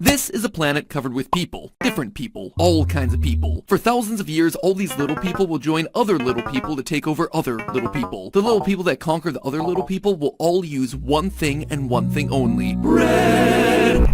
This is a planet covered with people. Different people. All kinds of people. For thousands of years, all these little people will join other little people to take over other little people. The little people that conquer the other little people will all use one thing and one thing only. Bread!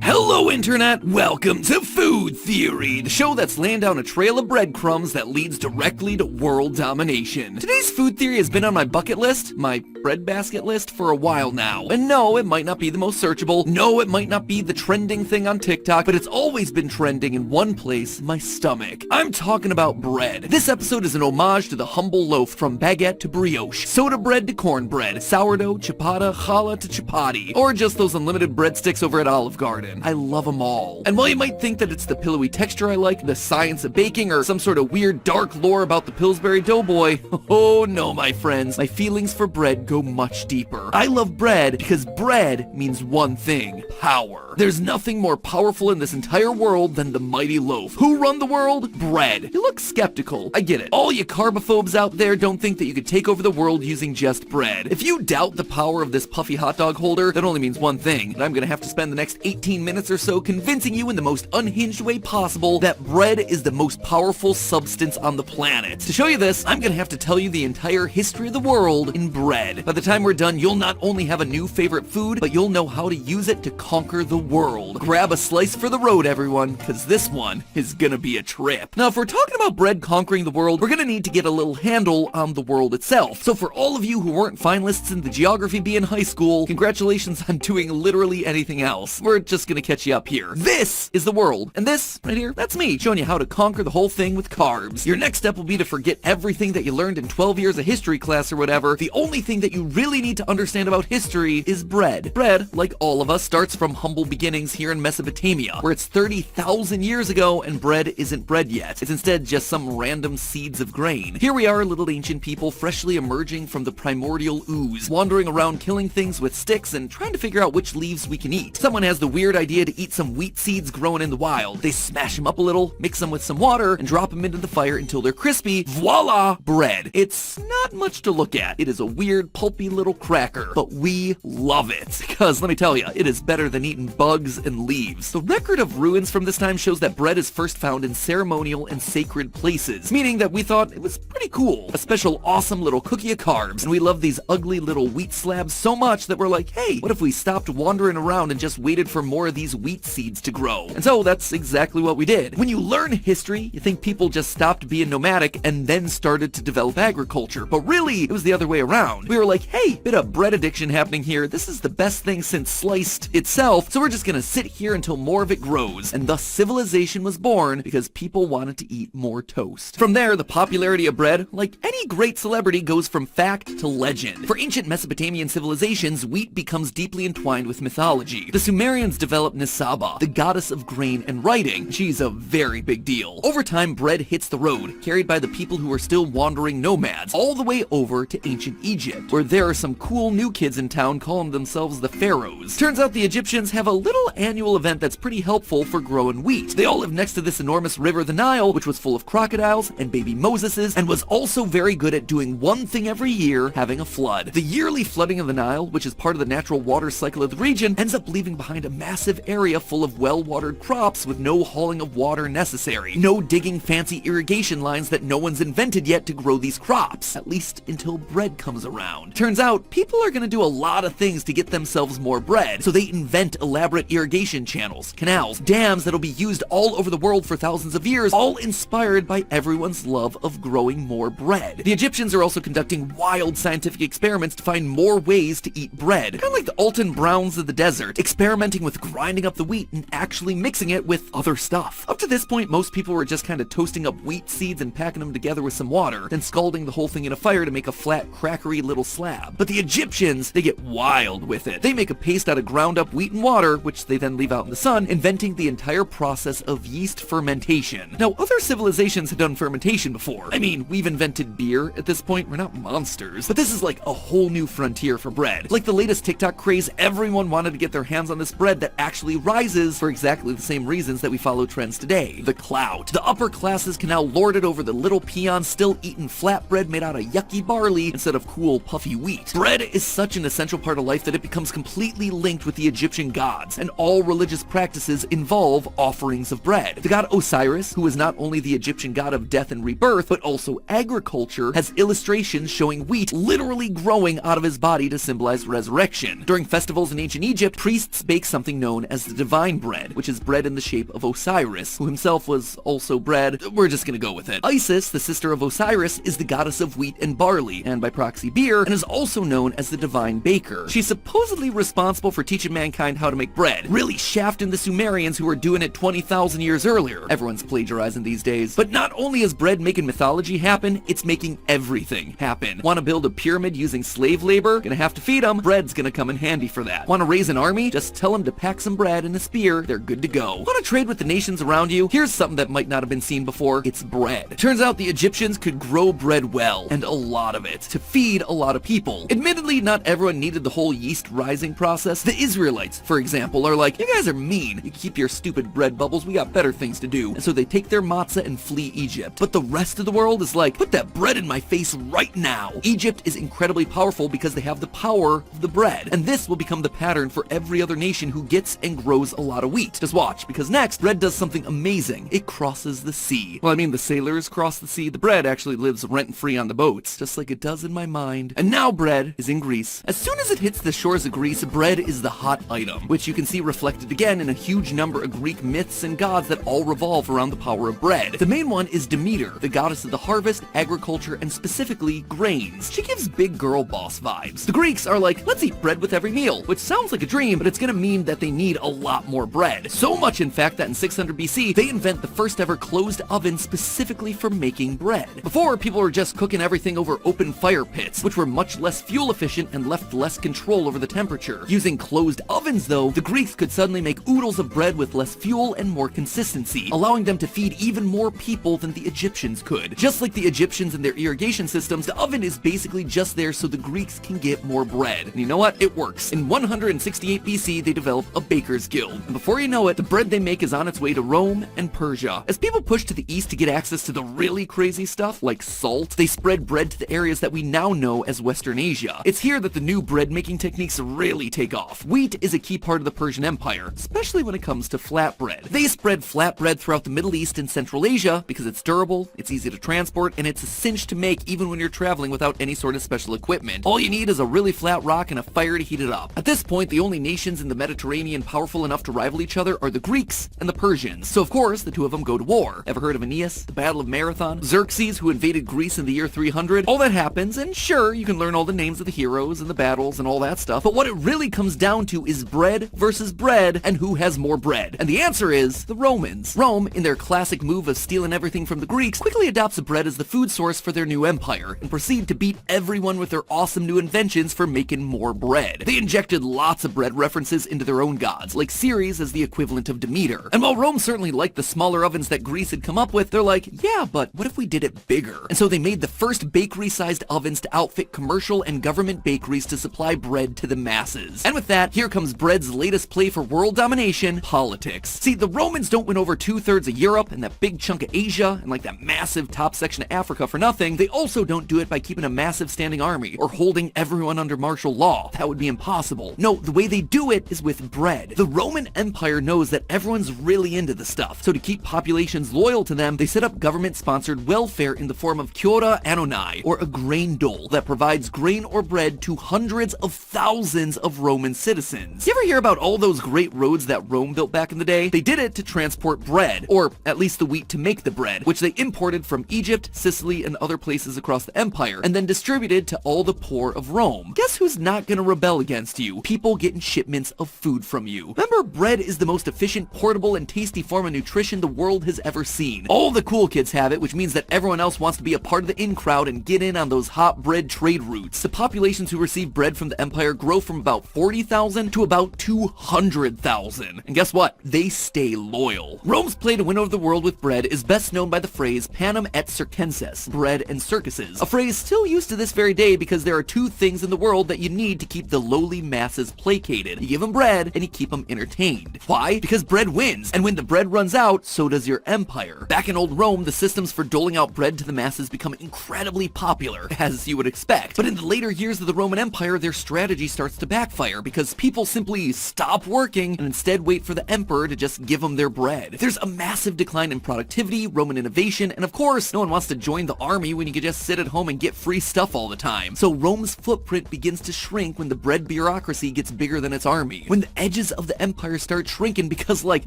Hello Internet, welcome to Food Theory, the show that's laying down a trail of breadcrumbs that leads directly to world domination. Today's food theory has been on my bucket list, my breadbasket list, for a while now. And no, it might not be the most searchable, no, it might not be the trending thing on TikTok, but it's always been trending in one place, my stomach. I'm talking about bread. This episode is an homage to the humble loaf, from baguette to brioche, soda bread to cornbread, sourdough, ciabatta, challah to chapati, or just those unlimited breadsticks over at Olive Garden. I love them all. And while you might think that it's the pillowy texture I like, the science of baking, or some sort of weird dark lore about the Pillsbury Doughboy, oh no, my friends, my feelings for bread go much deeper. I love bread because bread means one thing: power. There's nothing more powerful in this entire world than the mighty loaf. Who run the world? Bread. You look skeptical. I get it. All you carbophobes out there don't think that you could take over the world using just bread. If you doubt the power of this puffy hot dog holder, that only means one thing, and I'm gonna have to spend the next 18 minutes or so convincing you in the most unhinged way possible that bread is the most powerful substance on the planet. To show you this, I'm gonna have to tell you the entire history of the world in bread. By the time we're done, you'll not only have a new favorite food, but you'll know how to use it to conquer the world. Grab a slice for the road, everyone, because this one is gonna be a trip. Now, if we're talking about bread conquering the world, we're gonna need to get a little handle on the world itself. So for all of you who weren't finalists in the geography bee in high school, congratulations on doing literally anything else. We're just gonna catch you up here. This is the world, and this right here, that's me, showing you how to conquer the whole thing with carbs. Your next step will be to forget everything that you learned in 12 years of history class or whatever. The only thing that you really need to understand about history is bread. Bread, like all of us, starts from humble beginnings here in Mesopotamia, where it's 30,000 years ago and bread isn't bread yet. It's instead just some random seeds of grain. Here we are, little ancient people, freshly emerging from the primordial ooze, wandering around killing things with sticks and trying to figure out which leaves we can eat. Someone has the weird idea to eat some wheat seeds growing in the wild. They smash them up a little, mix them with some water, and drop them into the fire until they're crispy. Voila! Bread. It's not much to look at. It is a weird, pulpy little cracker, but we love it. Because, let me tell you, it is better than eating bugs and leaves. The record of ruins from this time shows that bread is first found in ceremonial and sacred places, meaning that we thought it was pretty cool. A special awesome little cookie of carbs, and we love these ugly little wheat slabs so much that we're like, hey, what if we stopped wandering around and just waited for more of these wheat seeds to grow? And so that's exactly what we did. When you learn history, you think people just stopped being nomadic and then started to develop agriculture, but really, it was the other way around. We were like, hey, bit of bread addiction happening here. This is the best thing since sliced itself, so we're just gonna sit here until more of it grows. And thus civilization was born because people wanted to eat more toast. From there, the popularity of bread, like any great celebrity, goes from fact to legend. For ancient Mesopotamian civilizations, wheat becomes deeply entwined with mythology. The Sumerians developed Nisaba, the goddess of grain and writing. She's a very big deal. Over time, bread hits the road, carried by the people who are still wandering nomads, all the way over to ancient Egypt, where there are some cool new kids in town calling themselves the pharaohs. Turns out the Egyptians have a little annual event that's pretty helpful for growing wheat. They all live next to this enormous river, the Nile, which was full of crocodiles and baby Moseses, and was also very good at doing one thing every year: having a flood. The yearly flooding of the Nile, which is part of the natural water cycle of the region, ends up leaving behind a massive area full of well-watered crops with no hauling of water necessary. No digging fancy irrigation lines that no one's invented yet to grow these crops, at least until bread comes around. Turns out, people are gonna do a lot of things to get themselves more bread, so they invent elaborate irrigation channels, canals, dams that'll be used all over the world for thousands of years, all inspired by everyone's love of growing more bread. The Egyptians are also conducting wild scientific experiments to find more ways to eat bread, kind of like the Alton Browns of the desert, experimenting with grinding up the wheat and actually mixing it with other stuff. Up to this point, most people were just kind of toasting up wheat seeds and packing them together with some water, then scalding the whole thing in a fire to make a flat, crackery little slab. But the Egyptians, they get wild with it. They make a paste out of ground up wheat and water, which they then leave out in the sun, inventing the entire process of yeast fermentation. Now, other civilizations have done fermentation before. I mean, we've invented beer at this point. We're not monsters. But this is like a whole new frontier for bread. Like the latest TikTok craze, everyone wanted to get their hands on this bread that actually inevitably rises for exactly the same reasons that we follow trends today. The clout. The upper classes can now lord it over the little peons still eating flatbread made out of yucky barley instead of cool, puffy wheat. Bread is such an essential part of life that it becomes completely linked with the Egyptian gods, and all religious practices involve offerings of bread. The god Osiris, who is not only the Egyptian god of death and rebirth, but also agriculture, has illustrations showing wheat literally growing out of his body to symbolize resurrection. During festivals in ancient Egypt, priests bake something known as the divine bread, which is bread in the shape of Osiris, who himself was also bread. We're just gonna go with it. Isis, the sister of Osiris, is the goddess of wheat and barley, and by proxy beer, and is also known as the divine baker. She's supposedly responsible for teaching mankind how to make bread, really shafting the Sumerians who were doing it 20,000 years earlier. Everyone's plagiarizing these days. But not only is bread making mythology happen, it's making everything happen. Want to build a pyramid using slave labor? Gonna have to feed them. Bread's gonna come in handy for that. Want to raise an army? Just tell them to pack some bread and a spear. They're good to go. Want to trade with the nations around you? Here's something that might not have been seen before. It's bread. Turns out the Egyptians could grow bread well, and a lot of it, to feed a lot of people. Admittedly, not everyone needed the whole yeast rising process. The Israelites, for example, are like, you guys are mean. You keep your stupid bread bubbles, we got better things to do. And so they take their matzah and flee Egypt. But the rest of the world is like, put that bread in my face right now. Egypt is incredibly powerful because they have the power of the bread. And this will become the pattern for every other nation who gets and grows a lot of wheat. Just watch, because next, bread does something amazing. It crosses the sea. Well, I mean, the sailors cross the sea. The bread actually lives rent-free on the boats, just like it does in my mind. And now bread is in Greece. As soon as it hits the shores of Greece, bread is the hot item, which you can see reflected again in a huge number of Greek myths and gods that all revolve around the power of bread. The main one is Demeter, the goddess of the harvest, agriculture, and specifically grains. She gives big girl boss vibes. The Greeks are like, let's eat bread with every meal, which sounds like a dream, but it's gonna mean that they need a lot more bread. So much, in fact, that in 600 BC, they invent the first ever closed oven specifically for making bread. Before, people were just cooking everything over open fire pits, which were much less fuel efficient and left less control over the temperature. Using closed ovens, though, the Greeks could suddenly make oodles of bread with less fuel and more consistency, allowing them to feed even more people than the Egyptians could. Just like the Egyptians and their irrigation systems, the oven is basically just there so the Greeks can get more bread. And you know what? It works. In 168 BC, they develop a baker's guild. And before you know it, the bread they make is on its way to Rome and Persia. As people push to the east to get access to the really crazy stuff, like salt, they spread bread to the areas that we now know as Western Asia. It's here that the new bread-making techniques really take off. Wheat is a key part of the Persian Empire, especially when it comes to flatbread. They spread flatbread throughout the Middle East and Central Asia because it's durable, it's easy to transport, and it's a cinch to make even when you're traveling without any sort of special equipment. All you need is a really flat rock and a fire to heat it up. At this point, the only nations in the Mediterranean powerful enough to rival each other are the Greeks and the Persians. So of course, the two of them go to war. Ever heard of Aeneas, the Battle of Marathon? Xerxes, who invaded Greece in the year 300? All that happens, and sure, you can learn all the names of the heroes and the battles and all that stuff, but what it really comes down to is bread versus bread, and who has more bread. And the answer is the Romans. Rome, in their classic move of stealing everything from the Greeks, quickly adopts bread as the food source for their new empire, and proceed to beat everyone with their awesome new inventions for making more bread. They injected lots of bread references into their own gods, like Ceres as the equivalent of Demeter. And while Rome certainly liked the smaller ovens that Greece had come up with, they're like, yeah, but what if we did it bigger? And so they made the first bakery-sized ovens to outfit commercial and government bakeries to supply bread to the masses. And with that, here comes bread's latest play for world domination, politics. See, the Romans don't win over 2/3 of Europe and that big chunk of Asia and like that massive top section of Africa for nothing. They also don't do it by keeping a massive standing army or holding everyone under martial law. That would be impossible. No, the way they do it is with bread. The Roman Empire knows that everyone's really into the stuff, so to keep populations loyal to them, they set up government-sponsored welfare in the form of Kyora Anonai, or a grain dole that provides grain or bread to hundreds of thousands of Roman citizens. You ever hear about all those great roads that Rome built back in the day? They did it to transport bread, or at least the wheat to make the bread, which they imported from Egypt, Sicily, and other places across the empire, and then distributed to all the poor of Rome. Guess who's not gonna rebel against you? People getting shipments of food from you. Remember, bread is the most efficient, portable, and tasty form of nutrition the world has ever seen. All the cool kids have it, which means that everyone else wants to be a part of the in crowd and get in on those hot bread trade routes. The populations who receive bread from the empire grow from about 40,000 to about 200,000. And guess what? They stay loyal. Rome's play to win over the world with bread is best known by the phrase panem et circenses, bread and circuses, a phrase still used to this very day because there are two things in the world that you need to keep the lowly masses placated. You give them bread and you keep them become entertained. Why? Because bread wins, and when the bread runs out, so does your empire. Back in old Rome, the systems for doling out bread to the masses become incredibly popular, as you would expect. But in the later years of the Roman Empire, their strategy starts to backfire because people simply stop working and instead wait for the emperor to just give them their bread. There's a massive decline in productivity, Roman innovation, and of course, no one wants to join the army when you can just sit at home and get free stuff all the time. So Rome's footprint begins to shrink when the bread bureaucracy gets bigger than its army. When the edges of the empire start shrinking because like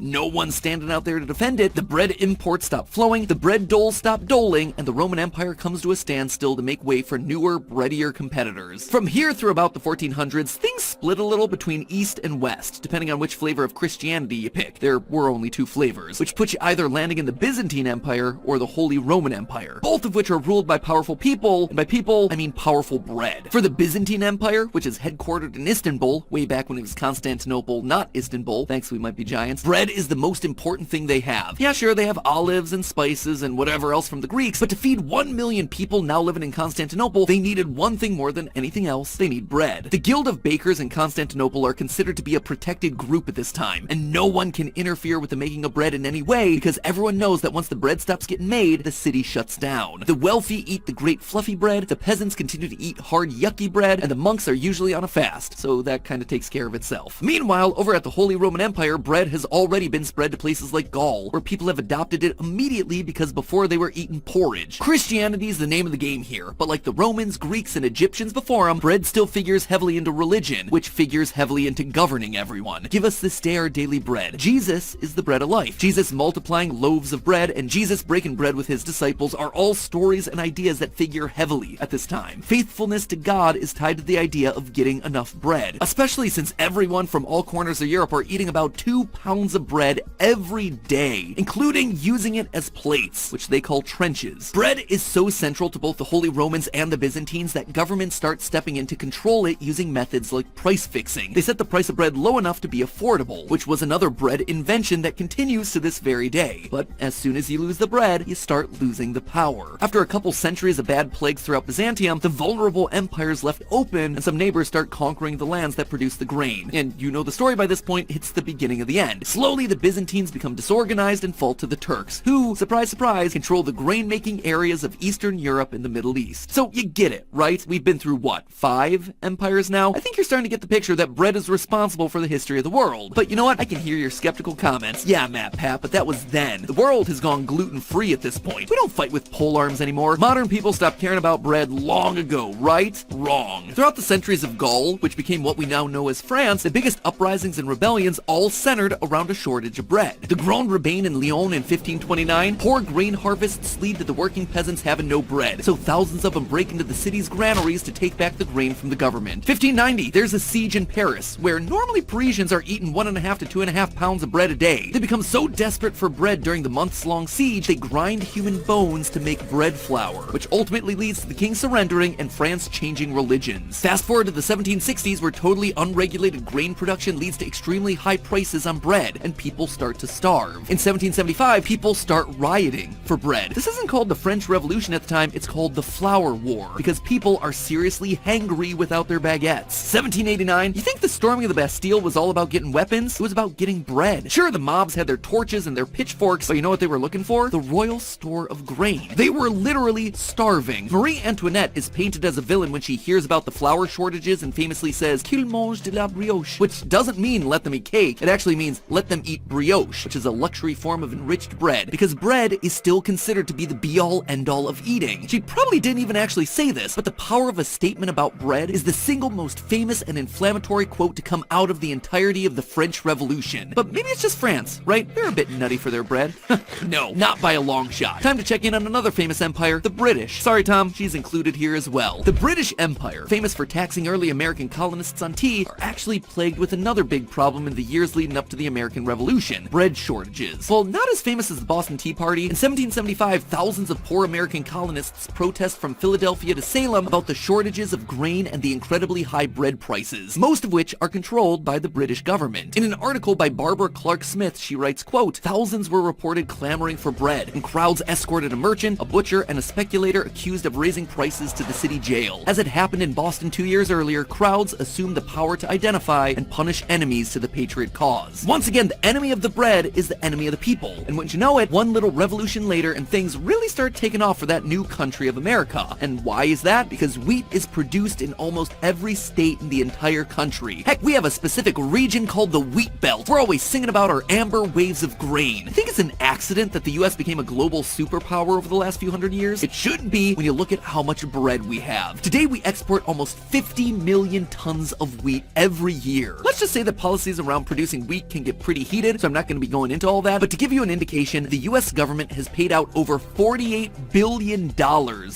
no one's standing out there to defend it, the bread imports stop flowing, the bread doles stop doling, and the Roman Empire comes to a standstill to make way for newer, breadier competitors. From here through about the 1400s, things split a little between East and West, depending on which flavor of Christianity you pick. There were only two flavors, which put you either landing in the Byzantine Empire or the Holy Roman Empire, both of which are ruled by powerful people, and by people, I mean powerful bread. For the Byzantine Empire, which is headquartered in Istanbul, way back when it was Constantinople, not Istanbul, thanks we might be giants, bread is the most important thing they have. Yeah, sure, they have olives and spices and whatever else from the Greeks, but to feed 1 million people now living in Constantinople, they needed one thing more than anything else. They need bread. The Guild of Bakers in Constantinople are considered to be a protected group at this time, and no one can interfere with the making of bread in any way because everyone knows that once the bread stops getting made, the city shuts down. The wealthy eat the great fluffy bread, the peasants continue to eat hard yucky bread, and the monks are usually on a fast, so that kind of takes care of itself. Meanwhile, over at the Holy Roman Empire, bread has already been spread to places like Gaul, where people have adopted it immediately because before they were eating porridge. Christianity is the name of the game here, but like the Romans, Greeks, and Egyptians before them, bread still figures heavily into religion, which figures heavily into governing everyone. Give us this day our daily bread. Jesus is the bread of life. Jesus multiplying loaves of bread, and Jesus breaking bread with his disciples are all stories and ideas that figure heavily at this time. Faithfulness to God is tied to the idea of getting enough bread, especially since everyone from all corners of Europe are eating about 2 pounds of bread every day, including using it as plates, which they call trenches. Bread is so central to both the Holy Romans and the Byzantines that governments start stepping in to control it using methods like price fixing. They set the price of bread low enough to be affordable, which was another bread invention that continues to this very day. But as soon as you lose the bread, you start losing the power. After a couple centuries of bad plagues throughout Byzantium, the vulnerable empires left open, and some neighbors start conquering the lands that produce the grain. And you know the story by this point, it's the beginning of the end. Slowly, the Byzantines become disorganized and fall to the Turks, who, surprise surprise, control the grain-making areas of Eastern Europe and the Middle East. So you get it, right? We've been through, what, 5 empires now? I think you're starting to get the picture that bread is responsible for the history of the world. But you know what? I can hear your skeptical comments. Yeah, Matt Pat, but that was then. The world has gone gluten-free at this point. We don't fight with pole arms anymore. Modern people stopped caring about bread long ago, right? Wrong. Throughout the centuries of Gaul, which became what we now know as France, the biggest uprisings and rebellions all centered around a shortage of bread. The Grand Rebellion in Lyon in 1529, poor grain harvests lead to the working peasants having no bread, so thousands of them break into the city's granaries to take back the grain from the government. 1590, there's a siege in Paris, where normally Parisians are eating 1.5 to 2.5 pounds of bread a day. They become so desperate for bread during the months-long siege, they grind human bones to make bread flour, which ultimately leads to the king surrendering and France changing religions. Fast forward to the 1760s, where totally unregulated grain production leads to extremely high prices on bread, and people start to starve. In 1775, people start rioting for bread. This isn't called the French Revolution at the time, it's called the Flour War, because people are seriously hangry without their baguettes. 1789, you think the storming of the Bastille was all about getting weapons? It was about getting bread. Sure, the mobs had their torches and their pitchforks, but you know what they were looking for? The royal store of grain. They were literally starving. Marie Antoinette is painted as a villain when she hears about the flour shortages and famously says, "Qu'ils mangent de la brioche," which doesn't mean let them eat cake, it actually means let them eat brioche, which is a luxury form of enriched bread, because bread is still considered to be the be-all end-all of eating. She probably didn't even actually say this, but the power of a statement about bread is the single most famous and inflammatory quote to come out of the entirety of the French Revolution. But maybe it's just France, right? They're a bit nutty for their bread. No, not by a long shot. Time to check in on another famous empire, the British. Sorry, Tom, she's included here as well. The British Empire, famous for taxing early American colonists on tea, are actually plagued with another big problem in the years leading up to the American Revolution, bread shortages. Well, not as famous as the Boston Tea Party, in 1775, thousands of poor American colonists protest from Philadelphia to Salem about the shortages of grain and the incredibly high bread prices, most of which are controlled by the British government. In an article by Barbara Clark Smith, she writes, quote, "Thousands were reported clamoring for bread, and crowds escorted a merchant, a butcher, and a speculator accused of raising prices to the city jail. As had happened in Boston 2 years earlier, crowds assumed the power to identify and punish enemies enemies to the patriot cause. Once again, the enemy of the bread is the enemy of the people. And wouldn't you know it, one little revolution later and things really start taking off for that new country of America. And why is that? Because wheat is produced in almost every state in the entire country. Heck, we have a specific region called the Wheat Belt. We're always singing about our amber waves of grain. I think it's an accident that the US became a global superpower over the last few hundred years. It shouldn't be when you look at how much bread we have. Today we export almost 50 million tons of wheat every year. Let's just say that policies around producing wheat can get pretty heated, so I'm not going to be going into all that, but to give you an indication, the US government has paid out over $48 billion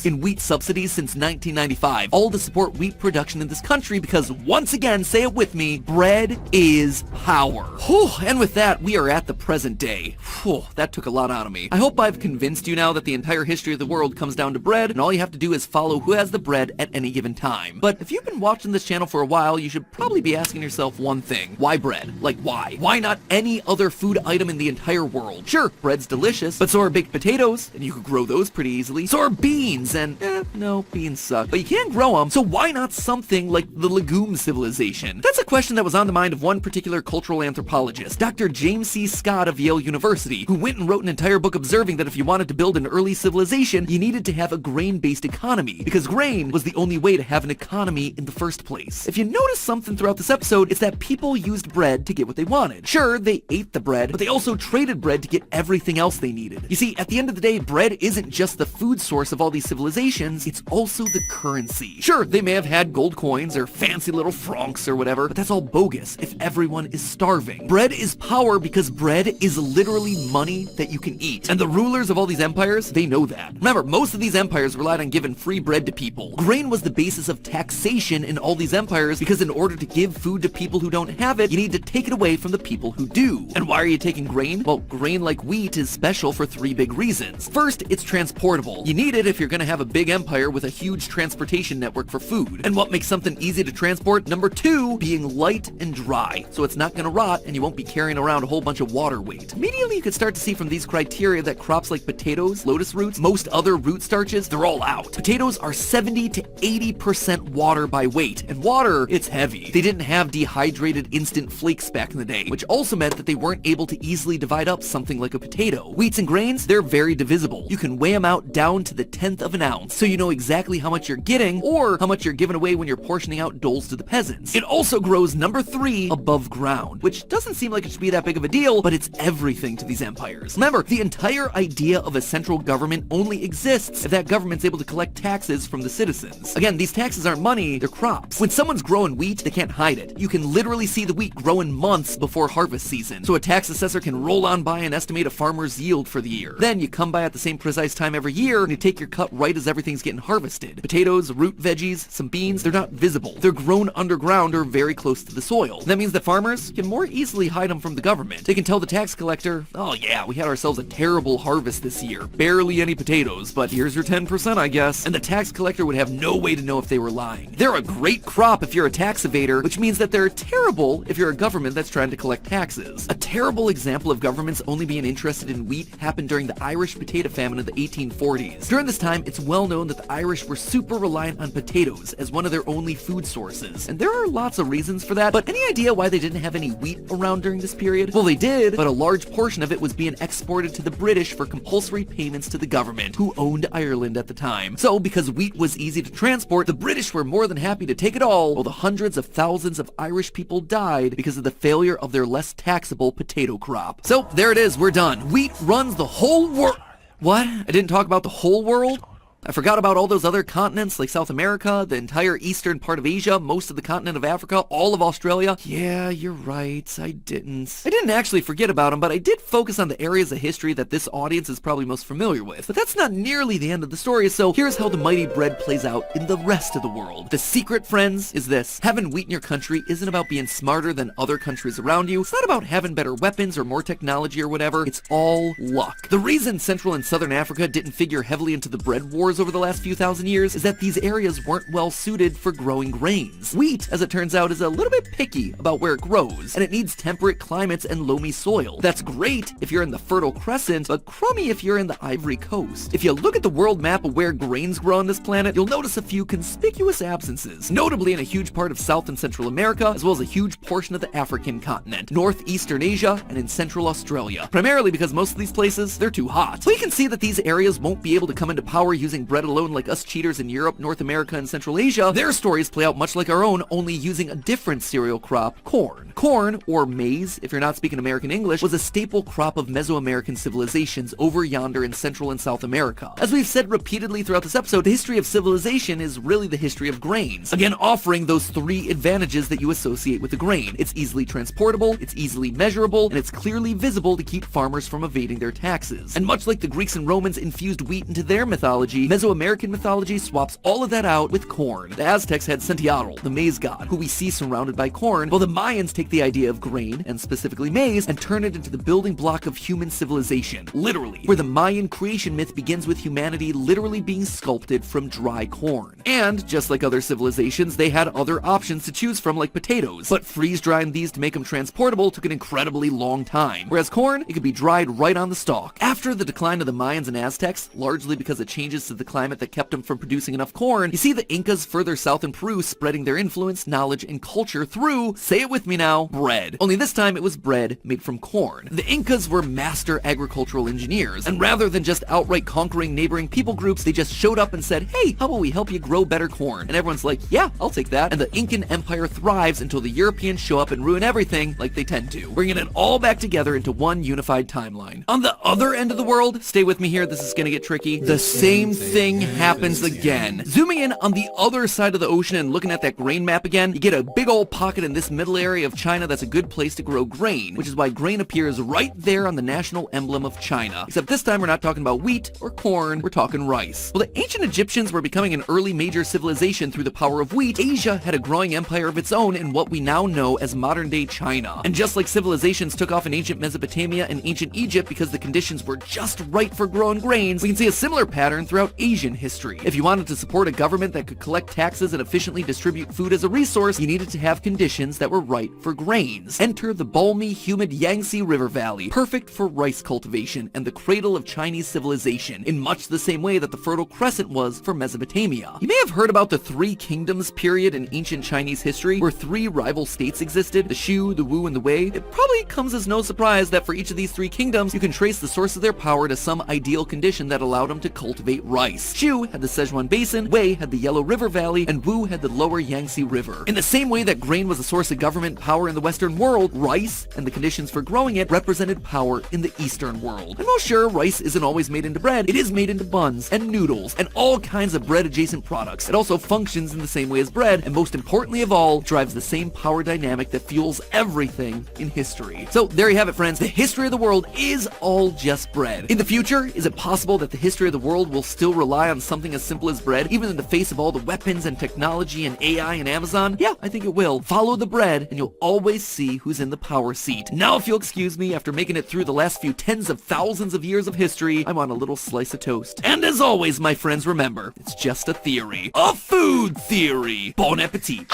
in wheat subsidies since 1995, all to support wheat production in this country because, once again, say it with me, bread is power. Whew, and with that, we are at the present day. Whew, that took a lot out of me. I hope I've convinced you now that the entire history of the world comes down to bread, and all you have to do is follow who has the bread at any given time. But if you've been watching this channel for a while, you should probably be asking yourself one thing. Why bread? Like, why? Why not any other food item in the entire world? Sure, bread's delicious, but so are baked potatoes, and you could grow those pretty easily. So are beans, and no, beans suck. But you can grow them, so why not something like the legume civilization? That's a question that was on the mind of one particular cultural anthropologist, Dr. James C. Scott of Yale University, who went and wrote an entire book observing that if you wanted to build an early civilization, you needed to have a grain-based economy, because grain was the only way to have an economy in the first place. If you notice something throughout this episode, it's that people used bread to get what they wanted. Sure, they ate the bread, but they also traded bread to get everything else they needed. You see, at the end of the day, bread isn't just the food source of all these civilizations, it's also the currency. Sure, they may have had gold coins or fancy little francs or whatever, but that's all bogus if everyone is starving. Bread is power because bread is literally money that you can eat. And the rulers of all these empires, they know that. Remember, most of these empires relied on giving free bread to people. Grain was the basis of taxation in all these empires because in order to give food to people who don't have it, you need to take it away from the people who do. And why are you taking grain? Well, grain like wheat is special for three big reasons. First, it's transportable. You need it if you're going to have a big empire with a huge transportation network for food. And what makes something easy to transport? Number two, being light and dry. So it's not going to rot and you won't be carrying around a whole bunch of water weight. Immediately you could start to see from these criteria that crops like potatoes, lotus roots, most other root starches, they're all out. Potatoes are 70 to 80% water by weight. And water, it's heavy. They didn't have dehydrated instant flakes back in the day, which also meant that they weren't able to easily divide up something like a potato. Wheats and grains, they're very divisible. You can weigh them out down to the 10th of an ounce, so you know exactly how much you're getting or how much you're giving away when you're portioning out doles to the peasants. It also grows, number 3, above ground, which doesn't seem like it should be that big of a deal, but it's everything to these empires. Remember, the entire idea of a central government only exists if that government's able to collect taxes from the citizens. Again, these taxes aren't money, they're crops. When someone's growing wheat, they can't hide it. You can literally see the wheat growing months before harvest season, so a tax assessor can roll on by and estimate a farmer's yield for the year. Then you come by at the same precise time every year and you take your cut right as everything's getting harvested. Potatoes, root veggies, some beans, they're not visible. They're grown underground or very close to the soil. That means that farmers can more easily hide them from the government. They can tell the tax collector, oh yeah, we had ourselves a terrible harvest this year. Barely any potatoes, but here's your 10%, I guess. And the tax collector would have no way to know if they were lying. They're a great crop if you're a tax evader, which means that they're terrible if you're a government that's trying to collect taxes. A terrible example of governments only being interested in wheat happened during the Irish potato famine of the 1840s. During this time, it's well known that the Irish were super reliant on potatoes as one of their only food sources. And there are lots of reasons for that, but any idea why they didn't have any wheat around during this period? Well, they did, but a large portion of it was being exported to the British for compulsory payments to the government, who owned Ireland at the time. So, because wheat was easy to transport, the British were more than happy to take it all, while the hundreds of thousands of Irish people died because of the failure of their less taxable potato crop. So, there it is, we're done. Wheat runs the whole world. What? I didn't talk about the whole world? I forgot about all those other continents like South America, the entire eastern part of Asia, most of the continent of Africa, all of Australia. Yeah, you're right, I didn't. I didn't actually forget about them, but I did focus on the areas of history that this audience is probably most familiar with. But that's not nearly the end of the story, so here's how the mighty bread plays out in the rest of the world. The secret, friends, is this. Having wheat in your country isn't about being smarter than other countries around you. It's not about having better weapons or more technology or whatever. It's all luck. The reason Central and Southern Africa didn't figure heavily into the bread wars discoveries over the last few thousand years is that these areas weren't well suited for growing grains. Wheat, as it turns out, is a little bit picky about where it grows, and it needs temperate climates and loamy soil. That's great if you're in the Fertile Crescent, but crummy if you're in the Ivory Coast. If you look at the world map of where grains grow on this planet, you'll notice a few conspicuous absences, notably in a huge part of South and Central America, as well as a huge portion of the African continent, northeastern Asia, and in Central Australia, primarily because most of these places, they're too hot. We can see that these areas won't be able to come into power using bread alone like us cheaters in Europe, North America, and Central Asia. Their stories play out much like our own, only using a different cereal crop, corn. Corn, or maize, if you're not speaking American English, was a staple crop of Mesoamerican civilizations over yonder in Central and South America. As we've said repeatedly throughout this episode, the history of civilization is really the history of grains, again offering those three advantages that you associate with the grain. It's easily transportable, it's easily measurable, and it's clearly visible to keep farmers from evading their taxes. And much like the Greeks and Romans infused wheat into their mythology, Mesoamerican mythology swaps all of that out with corn. The Aztecs had Centeotl, the maize god, who we see surrounded by corn, while the Mayans take the idea of grain, and specifically maize, and turn it into the building block of human civilization, literally, where the Mayan creation myth begins with humanity literally being sculpted from dry corn. And, just like other civilizations, they had other options to choose from like potatoes, but freeze-drying these to make them transportable took an incredibly long time, whereas corn, it could be dried right on the stalk. After the decline of the Mayans and Aztecs, largely because of changes to the climate that kept them from producing enough corn, you see the Incas further south in Peru spreading their influence, knowledge, and culture through, say it with me now, bread. Only this time it was bread made from corn. The Incas were master agricultural engineers, and rather than just outright conquering neighboring people groups, they just showed up and said, hey, how about we help you grow better corn? And everyone's like, yeah, I'll take that. And the Incan Empire thrives until the Europeans show up and ruin everything like they tend to, bringing it all back together into one unified timeline. On the other end of the world, stay with me here, this is gonna get tricky, the same thing happens again. Zooming in on the other side of the ocean and looking at that grain map again, you get a big old pocket in this middle area of China that's a good place to grow grain, which is why grain appears right there on the national emblem of China. Except this time we're not talking about wheat or corn, we're talking rice. Well, the ancient Egyptians were becoming an early major civilization through the power of wheat. Asia had a growing empire of its own in what we now know as modern-day China. And just like civilizations took off in ancient Mesopotamia and ancient Egypt because the conditions were just right for growing grains, we can see a similar pattern throughout Asian history. If you wanted to support a government that could collect taxes and efficiently distribute food as a resource, you needed to have conditions that were right for grains. Enter the balmy, humid Yangtze River Valley, perfect for rice cultivation and the cradle of Chinese civilization, in much the same way that the Fertile Crescent was for Mesopotamia. You may have heard about the Three Kingdoms period in ancient Chinese history, where three rival states existed, the Shu, the Wu, and the Wei. It probably comes as no surprise that for each of these three kingdoms, you can trace the source of their power to some ideal condition that allowed them to cultivate rice. Shu had the Sichuan Basin, Wei had the Yellow River Valley, and Wu had the lower Yangtze River. In the same way that grain was a source of government power in the Western world, rice, and the conditions for growing it, represented power in the Eastern world. And while sure, rice isn't always made into bread, it is made into buns, and noodles, and all kinds of bread-adjacent products. It also functions in the same way as bread, and most importantly of all, drives the same power dynamic that fuels everything in history. So there you have it, friends. The history of the world is all just bread. In the future, is it possible that the history of the world will still rely on something as simple as bread, even in the face of all the weapons and technology and AI and Amazon? Yeah, I think it will. Follow the bread, and you'll always see who's in the power seat. Now, if you'll excuse me, after making it through the last few tens of thousands of years of history, I want a little slice of toast. And as always, my friends, remember, it's just a theory. A food theory! Bon appetit!